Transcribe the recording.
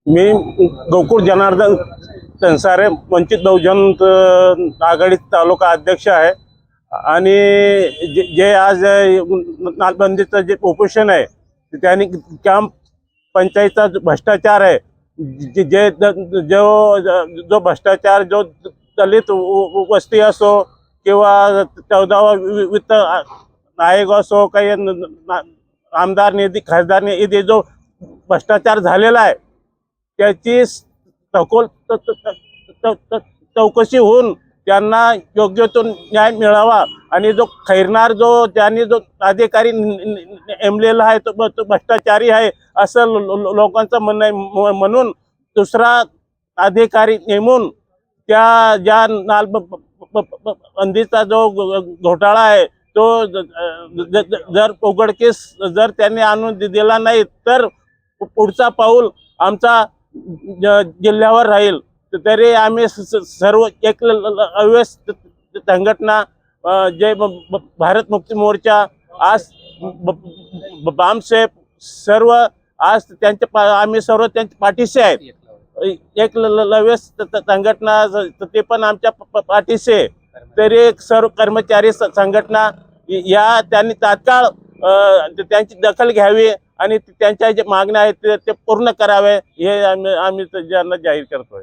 मी गोकुळ जनार्दन तनसारे वंचित बहुजन आघाडी तालुका अध्यक्ष आहे आणि जे आज नालबंदीचं जे उपोषण आहे त्यांनी काम पंचायतचा भ्रष्टाचार आहे जे जो भ्रष्टाचार जो दलित वस्ती असो किंवा 14वा वित्त आयोग असो काही आमदार निधी खासदार निधी जो भ्रष्टाचार झालेला आहे त्याची सखोल चौकशी होऊन त्यांना योग्य तो न्याय मिळावा आणि जो खैरनार जो त्यांनी जो अधिकारी नेमलेला आहे तो भ्रष्टाचारी आहे असं लोकांचं म्हणणं आहे। म्हणून दुसरा अधिकारी नेमून त्या ज्या नालबंदीचा जो घोटाळा आहे तो जर उघडकीस जर त्यांनी आणून दिला नाही तर पुढचा पाऊल आमचा जिल्ह्यावर राहील। तरी आम्ही सर्व एक संघटना जय भारत मुक्ती मोर्चा आज बामसेफ सर्व आज आम्ही सर्व त्यांच्या पाठीशी आहेत। एक संघटना ते पण आमच्या पाठीशी आहे। तरी सर्व कर्मचारी संघटना या त्यांनी तात्काळ त्यांची दखल घ्यावी आणि त्यांच्या जे मागण्या आहेत ते पूर्ण करावे हे आम्ही ज्यांना जाहीर करतोय।